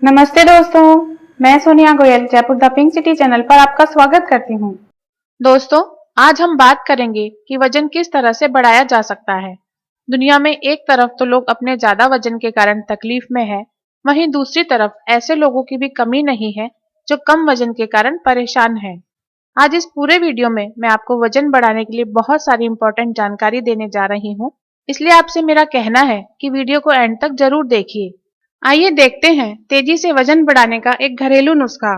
नमस्ते दोस्तों, मैं Sonia Goyal Jaipur the pink city channel पर आपका स्वागत करती हूँ। दोस्तों, आज हम बात करेंगे कि वजन किस तरह से बढ़ाया जा सकता है। दुनिया में एक तरफ तो लोग अपने ज्यादा वजन के कारण तकलीफ में है, वहीं दूसरी तरफ ऐसे लोगों की भी कमी नहीं है जो कम वजन के कारण परेशान है। आज इस पूरे वीडियो में मैं आपको वजन बढ़ाने के लिए बहुत सारी इंपॉर्टेंट जानकारी देने जा रही हूँ, इसलिए आपसे मेरा कहना है कि वीडियो को एंड तक जरूर देखिए। आइए देखते हैं तेजी से वजन बढ़ाने का एक घरेलू नुस्खा।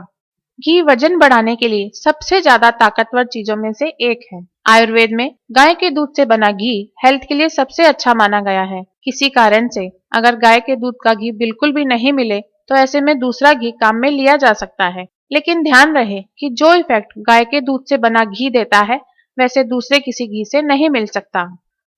घी वजन बढ़ाने के लिए सबसे ज्यादा ताकतवर चीजों में से एक है। आयुर्वेद में गाय के दूध से बना घी हेल्थ के लिए सबसे अच्छा माना गया है। किसी कारण से अगर गाय के दूध का घी बिल्कुल भी नहीं मिले तो ऐसे में दूसरा घी काम में लिया जा सकता है, लेकिन ध्यान रहे कि जो इफेक्ट गाय के दूध से बना घी देता है वैसे दूसरे किसी घी से नहीं मिल सकता।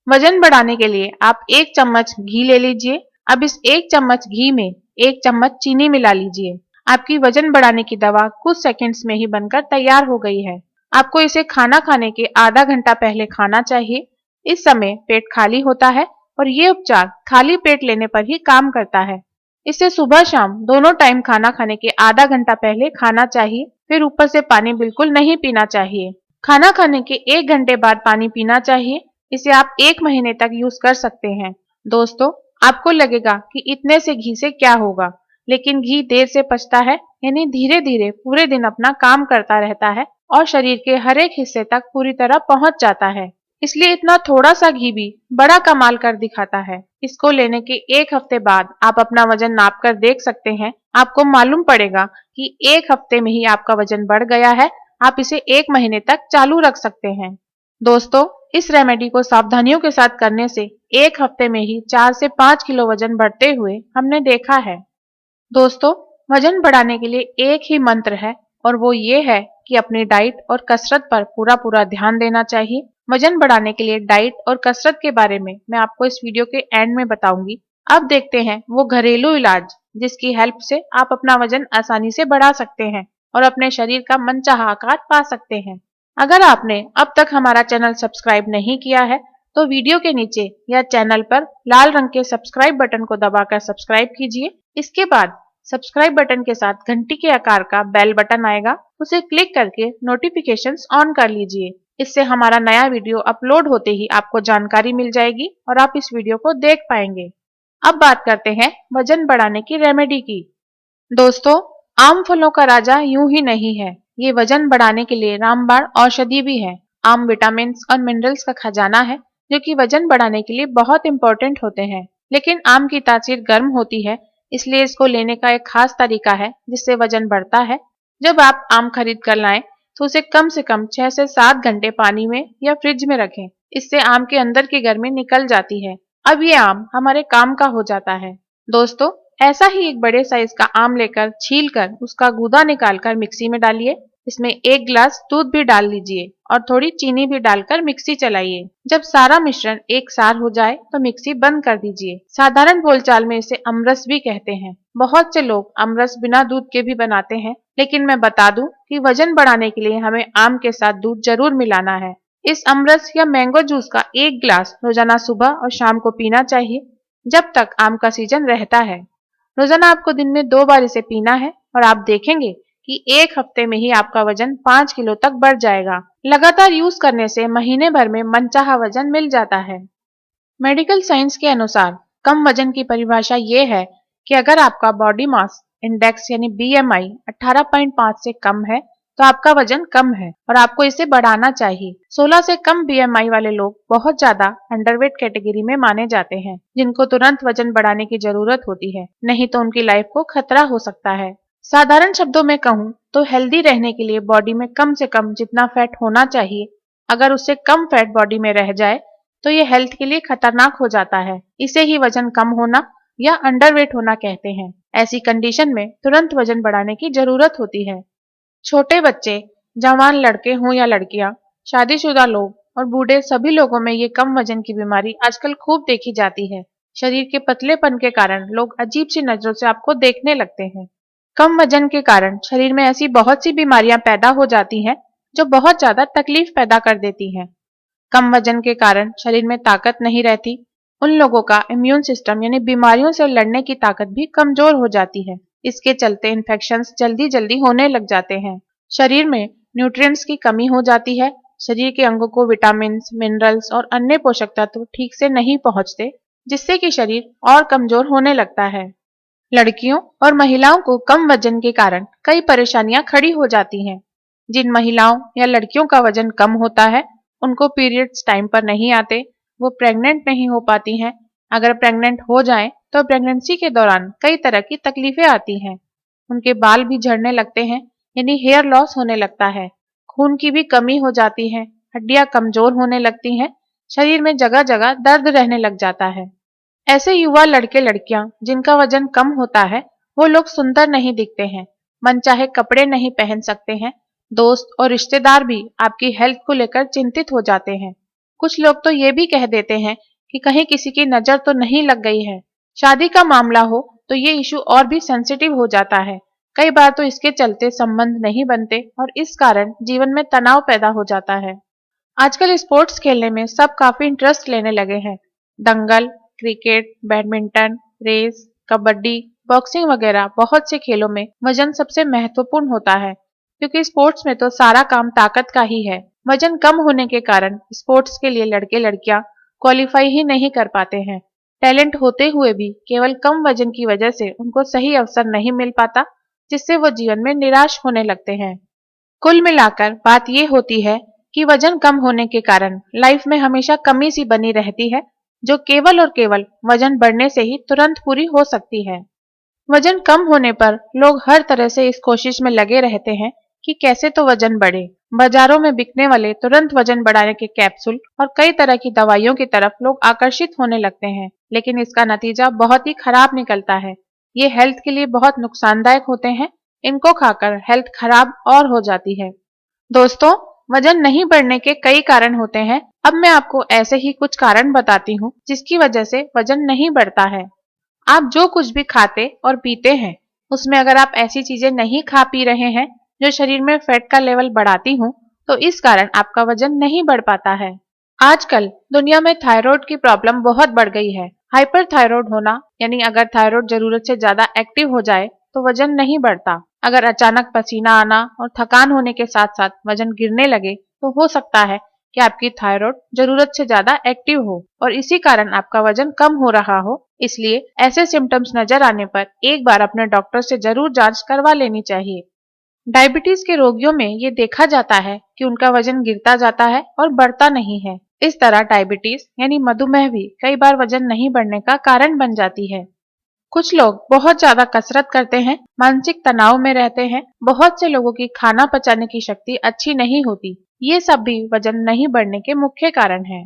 वजन बढ़ाने के लिए आप 1 चम्मच घी ले लीजिए। अब इस 1 चम्मच घी में 1 चम्मच चीनी मिला लीजिए। आपकी वजन बढ़ाने की दवा कुछ सेकंड्स में ही बनकर तैयार हो गई है। आपको इसे खाना खाने के आधा घंटा पहले खाना चाहिए। इस समय पेट खाली होता है और ये उपचार खाली पेट लेने पर ही काम करता है। इसे सुबह शाम दोनों टाइम खाना खाने के आधा घंटा पहले खाना चाहिए। फिर ऊपर से पानी बिल्कुल नहीं पीना चाहिए। खाना खाने के 1 घंटे बाद पानी पीना चाहिए। इसे आप 1 महीने तक यूज कर सकते हैं। दोस्तों, आपको लगेगा कि इतने से घी से क्या होगा, लेकिन घी देर से पचता है, यानी धीरे धीरे पूरे दिन अपना काम करता रहता है और शरीर के हर एक हिस्से तक पूरी तरह पहुंच जाता है। इसलिए इतना थोड़ा सा घी भी बड़ा कमाल कर दिखाता है। इसको लेने के 1 हफ्ते बाद आप अपना वजन नाप कर देख सकते हैं। आपको मालूम पड़ेगा कि 1 हफ्ते में ही आपका वजन बढ़ गया है। आप इसे 1 महीने तक चालू रख सकते हैं। दोस्तों, इस रेमेडी को सावधानियों के साथ करने से 1 हफ्ते में ही 4 से 5 किलो वजन बढ़ते हुए हमने देखा है। दोस्तों, वजन बढ़ाने के लिए एक ही मंत्र है और वो ये है कि अपनी डाइट और कसरत पर पूरा पूरा ध्यान देना चाहिए। वजन बढ़ाने के लिए डाइट और कसरत के बारे में मैं आपको इस वीडियो के एंड में बताऊंगी। अब देखते हैं वो घरेलू इलाज जिसकी हेल्प से आप अपना वजन आसानी से बढ़ा सकते हैं और अपने शरीर का मनचाहा आकार पा सकते हैं। अगर आपने अब तक हमारा चैनल सब्सक्राइब नहीं किया है तो वीडियो के नीचे या चैनल पर लाल रंग के सब्सक्राइब बटन को दबाकर सब्सक्राइब कीजिए। इसके बाद सब्सक्राइब बटन के साथ घंटी के आकार का बेल बटन आएगा, उसे क्लिक करके नोटिफिकेशंस ऑन कर लीजिए। इससे हमारा नया वीडियो अपलोड होते ही आपको जानकारी मिल जाएगी और आप इस वीडियो को देख पाएंगे। अब बात करते हैं वजन बढ़ाने की रेमेडी की। दोस्तों, आम फलों का राजा यूं ही नहीं है, ये वजन बढ़ाने के लिए रामबाण औषधि भी है। आम विटामिन और मिनरल्स का खजाना है जो कि वजन बढ़ाने के लिए बहुत इंपॉर्टेंट होते हैं। लेकिन आम की तासीर गर्म होती है, इसलिए इसको लेने का एक खास तरीका है जिससे वजन बढ़ता है। जब आप आम खरीद कर लाएं तो उसे कम से कम 6 से 7 घंटे पानी में या फ्रिज में रखें। इससे आम के अंदर की गर्मी निकल जाती है। अब ये आम हमारे काम का हो जाता है। दोस्तों, ऐसा ही एक बड़े साइज का आम लेकर छील कर उसका गूदा निकालकर मिक्सी में डालिए। इसमें 1 गिलास दूध भी डाल लीजिए और थोड़ी चीनी भी डालकर मिक्सी चलाइए। जब सारा मिश्रण एक सार हो जाए तो मिक्सी बंद कर दीजिए। साधारण बोलचाल में इसे अमरस भी कहते हैं। बहुत से लोग अमरस बिना दूध के भी बनाते हैं, लेकिन मैं बता दूं कि वजन बढ़ाने के लिए हमें आम के साथ दूध जरूर मिलाना है। इस अमरस या मैंगो जूस का 1 गिलास रोजाना सुबह और शाम को पीना चाहिए जब तक आम का सीजन रहता है। रोजाना आपको दिन में 2 बार इसे पीना है और आप देखेंगे कि 1 हफ्ते में ही आपका वजन 5 किलो तक बढ़ जाएगा। लगातार यूज करने से महीने भर में मनचाहा वजन मिल जाता है। मेडिकल साइंस के अनुसार कम वजन की परिभाषा ये है कि अगर आपका बॉडी मास इंडेक्स यानी बीएमआई 18.5 से कम है तो आपका वजन कम है और आपको इसे बढ़ाना चाहिए। 16 से कम बीएमआई वाले लोग बहुत ज्यादा अंडरवेट कैटेगरी में माने जाते हैं, जिनको तुरंत वजन बढ़ाने की जरूरत होती है, नहीं तो उनकी लाइफ को खतरा हो सकता है। साधारण शब्दों में कहूँ तो हेल्दी रहने के लिए बॉडी में कम से कम जितना फैट होना चाहिए, अगर उससे कम फैट बॉडी में रह जाए तो ये हेल्थ के लिए खतरनाक हो जाता है। इसे ही वजन कम होना या अंडरवेट होना कहते हैं। ऐसी कंडीशन में तुरंत वजन बढ़ाने की जरूरत होती है। छोटे बच्चे, जवान लड़के हों या लड़कियां, शादीशुदा लोग और बूढ़े सभी लोगों में ये कम वजन की बीमारी आजकल खूब देखी जाती है। शरीर के पतलेपन के कारण लोग अजीब सी नजरों से आपको देखने लगते हैं। कम वजन के कारण शरीर में ऐसी बहुत सी बीमारियां पैदा हो जाती हैं जो बहुत ज्यादा तकलीफ पैदा कर देती हैं। कम वजन के कारण शरीर में ताकत नहीं रहती। उन लोगों का इम्यून सिस्टम यानी बीमारियों से लड़ने की ताकत भी कमजोर हो जाती है। इसके चलते इन्फेक्शंस जल्दी जल्दी होने लग जाते हैं। शरीर में न्यूट्रिएंट्स की कमी हो जाती है। शरीर के अंगों को विटामिन्स, मिनरल्स और अन्य पोषक तत्व ठीक से नहीं पहुंचते, जिससे कि शरीर और कमजोर होने लगता है। लड़कियों और महिलाओं को कम वजन के कारण कई परेशानियां खड़ी हो जाती हैं। जिन महिलाओं या लड़कियों का वजन कम होता है, उनको पीरियड्स टाइम पर नहीं आते, वो प्रेग्नेंट नहीं हो पाती हैं। अगर प्रेग्नेंट हो जाएं, तो प्रेगनेंसी के दौरान कई तरह की तकलीफें आती हैं। उनके बाल भी झड़ने लगते हैं, यानी हेयर लॉस होने लगता है। खून की भी कमी हो जाती है, हड्डियां कमजोर होने लगती हैं, शरीर में जगह जगह दर्द रहने लग जाता है। ऐसे युवा लड़के लड़कियां जिनका वजन कम होता है, वो लोग सुंदर नहीं दिखते हैं, मनचाहे कपड़े नहीं पहन सकते हैं। दोस्त और रिश्तेदार भी आपकी हेल्थ को लेकर चिंतित हो जाते हैं। कुछ लोग तो ये भी कह देते हैं कि कहीं किसी की नजर तो नहीं लग गई है। शादी का मामला हो तो ये इशू और भी सेंसिटिव हो जाता है। कई बार तो इसके चलते संबंध नहीं बनते और इस कारण जीवन में तनाव पैदा हो जाता है। आजकल स्पोर्ट्स खेलने में सब काफी इंटरेस्ट लेने लगे हैं। दंगल, cricket, badminton, race, kabaddi, boxing वगैरह बहुत से खेलों में वजन सबसे महत्वपूर्ण होता है, क्योंकि स्पोर्ट्स में तो सारा काम ताकत का ही है। वजन कम होने के कारण स्पोर्ट्स के लिए लड़के लड़कियां क्वालिफाई ही नहीं कर पाते हैं। टैलेंट होते हुए भी केवल कम वजन की वजह से उनको सही अवसर नहीं मिल पाता, जिससे वो जीवन में निराश होने लगते हैं। कुल मिलाकर बात ये होती है कि वजन कम होने के कारण लाइफ में हमेशा कमी सी बनी रहती है, जो केवल और केवल वजन बढ़ने से ही तुरंत पूरी हो सकती है। वजन कम होने पर लोग हर तरह से इस कोशिश में लगे रहते हैं कि कैसे तो वजन बढ़े। बाजारों में बिकने वाले तुरंत वजन बढ़ाने के कैप्सूल और कई तरह की दवाइयों की तरफ लोग आकर्षित होने लगते हैं, लेकिन इसका नतीजा बहुत ही खराब निकलता है। ये हेल्थ के लिए बहुत नुकसानदायक होते हैं। इनको खाकर हेल्थ खराब और हो जाती है। दोस्तों, वजन नहीं बढ़ने के कई कारण होते हैं। अब मैं आपको ऐसे ही कुछ कारण बताती हूँ जिसकी वजह से वजन नहीं बढ़ता है। आप जो कुछ भी खाते और पीते हैं, उसमें अगर आप ऐसी चीजें नहीं खा पी रहे हैं जो शरीर में फैट का लेवल बढ़ाती हूँ, तो इस कारण आपका वजन नहीं बढ़ पाता है। आजकल दुनिया में थायराइड की प्रॉब्लम बहुत बढ़ गई है। हाइपरथायराइड होना, यानी अगर थायराइड जरूरत से ज्यादा एक्टिव हो जाए तो वजन नहीं बढ़ता। अगर अचानक पसीना आना और थकान होने के साथ साथ वजन गिरने लगे, तो हो सकता है कि आपकी थायराइड जरूरत से ज्यादा एक्टिव हो और इसी कारण आपका वजन कम हो रहा हो। इसलिए ऐसे सिम्टम्स नजर आने पर एक बार अपने डॉक्टर से जरूर जांच करवा लेनी चाहिए। डायबिटीज के रोगियों में ये देखा जाता है कि उनका वजन गिरता जाता है और बढ़ता नहीं है। इस तरह डायबिटीज यानी मधुमेह भी कई बार वजन नहीं बढ़ने का कारण बन जाती है। कुछ लोग बहुत ज्यादा कसरत करते हैं, मानसिक तनाव में रहते हैं। बहुत से लोगों की खाना पचाने की शक्ति अच्छी नहीं होती। ये सब भी वजन नहीं बढ़ने के मुख्य कारण हैं।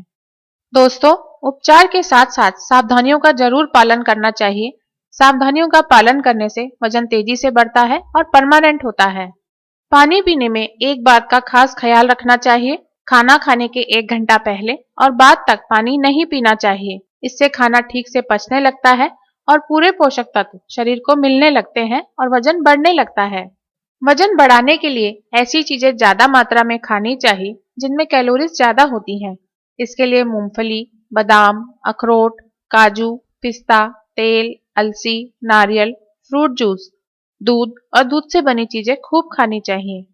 दोस्तों, उपचार के साथ साथ सावधानियों का जरूर पालन करना चाहिए। सावधानियों का पालन करने से वजन तेजी से बढ़ता है और परमानेंट होता है। पानी पीने में एक बात का खास ख्याल रखना चाहिए। खाना खाने के 1 घंटा पहले और बाद तक पानी नहीं पीना चाहिए। इससे खाना ठीक से पचने लगता है और पूरे पोषक तत्व शरीर को मिलने लगते हैं और वजन बढ़ने लगता है। वजन बढ़ाने के लिए ऐसी चीजें ज्यादा मात्रा में खानी चाहिए जिनमें कैलोरीज ज्यादा होती हैं। इसके लिए मूंगफली, बादाम, अखरोट, काजू, पिस्ता, तेल, अलसी, नारियल, फ्रूट जूस, दूध और दूध से बनी चीजें खूब खानी चाहिए।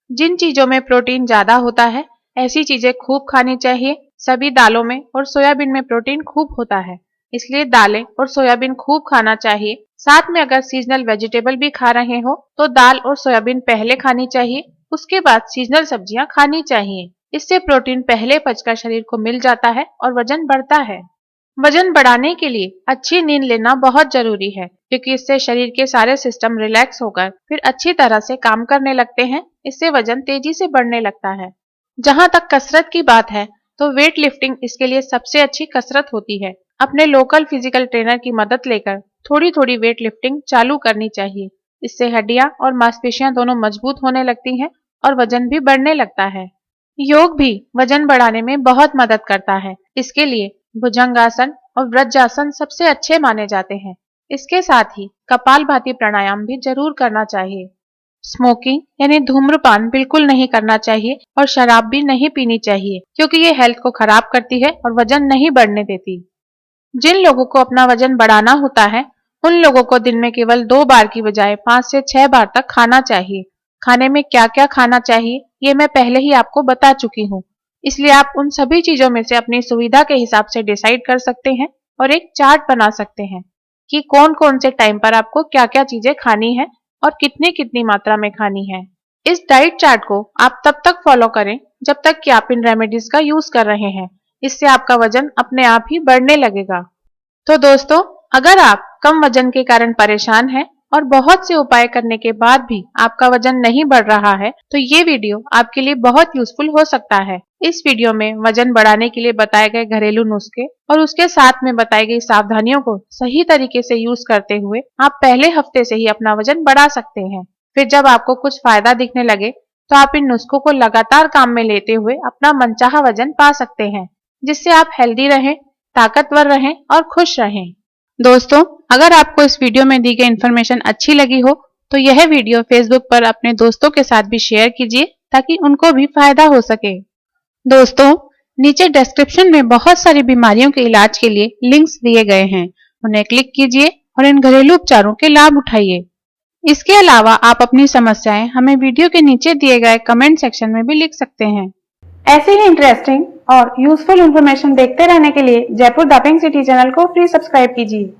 जिन चीजों में प्रोटीन ज्यादा होता है, ऐसी चीजें खूब खानी चाहिए। सभी दालों में और सोयाबीन में प्रोटीन खूब होता है, इसलिए दालें और सोयाबीन खूब खाना चाहिए। साथ में अगर सीजनल वेजिटेबल भी खा रहे हो तो दाल और सोयाबीन पहले खानी चाहिए, उसके बाद सीजनल सब्जियां खानी चाहिए। इससे प्रोटीन पहले पचकर शरीर को मिल जाता है और वजन बढ़ता है। वजन बढ़ाने के लिए अच्छी नींद लेना बहुत जरूरी है, क्योंकि इससे शरीर के सारे सिस्टम रिलैक्स होकर फिर अच्छी तरह से काम करने लगते हैं। इससे वजन तेजी से बढ़ने लगता है। जहां तक कसरत की बात है, तो वेट लिफ्टिंग इसके लिए सबसे अच्छी कसरत होती है। अपने लोकल फिजिकल ट्रेनर की मदद लेकर थोड़ी थोड़ी वेट लिफ्टिंग चालू करनी चाहिए। इससे हड्डियां और मांसपेशियां दोनों मजबूत होने लगती हैं और वजन भी बढ़ने लगता है। योग भी वजन बढ़ाने में बहुत मदद करता है। इसके लिए भुजंगासन और वज्रासन सबसे अच्छे माने जाते हैं। इसके साथ ही कपालभाति प्राणायाम भी जरूर करना चाहिए। स्मोकिंग यानी धूम्रपान बिल्कुल नहीं करना चाहिए और शराब भी नहीं पीनी चाहिए, क्योंकि ये हेल्थ को खराब करती है और वजन नहीं बढ़ने देती। जिन लोगों को अपना वजन बढ़ाना होता है, उन लोगों को दिन में केवल 2 बार की बजाय 5 से 6 बार तक खाना चाहिए। खाने में क्या क्या खाना चाहिए ये मैं पहले ही आपको बता चुकी हूँ, इसलिए आप उन सभी चीजों में से अपनी सुविधा के हिसाब से डिसाइड कर सकते हैं और एक चार्ट बना सकते हैं कि कौन कौन से टाइम पर आपको क्या क्या चीजें खानी है और कितनी कितनी मात्रा में खानी है। इस डाइट चार्ट को आप तब तक फॉलो करें जब तक कि आप इन रेमेडीज का यूज कर रहे हैं। इससे आपका वजन अपने आप ही बढ़ने लगेगा। तो दोस्तों, अगर आप कम वजन के कारण परेशान हैं और बहुत से उपाय करने के बाद भी आपका वजन नहीं बढ़ रहा है, तो ये वीडियो आपके लिए बहुत यूजफुल हो सकता है। इस वीडियो में वजन बढ़ाने के लिए बताए गए घरेलू नुस्खे और उसके साथ में बताई गई सावधानियों को सही तरीके से यूज करते हुए आप पहले हफ्ते से ही अपना वजन बढ़ा सकते हैं। फिर जब आपको कुछ फायदा दिखने लगे तो आप इन नुस्खों को लगातार काम में लेते हुए अपना मनचाहा वजन पा सकते हैं, जिससे आप हेल्दी रहें, ताकतवर रहें और खुश रहें। दोस्तों, अगर आपको इस वीडियो में दी गई इन्फॉर्मेशन अच्छी लगी हो तो यह वीडियो फेसबुक पर अपने दोस्तों के साथ भी शेयर कीजिए ताकि उनको भी फायदा हो सके। दोस्तों, नीचे डिस्क्रिप्शन में बहुत सारी बीमारियों के इलाज के लिए लिंक्स दिए गए हैं, उन्हें क्लिक कीजिए और इन घरेलू उपचारों के लाभ उठाइए। इसके अलावा आप अपनी समस्याएं हमें वीडियो के नीचे दिए गए कमेंट सेक्शन में भी लिख सकते हैं। ऐसे ही इंटरेस्टिंग और यूजफुल इंफॉर्मेशन देखते रहने के लिए Jaipur the pink city channel को प्लीज सब्सक्राइब कीजिए।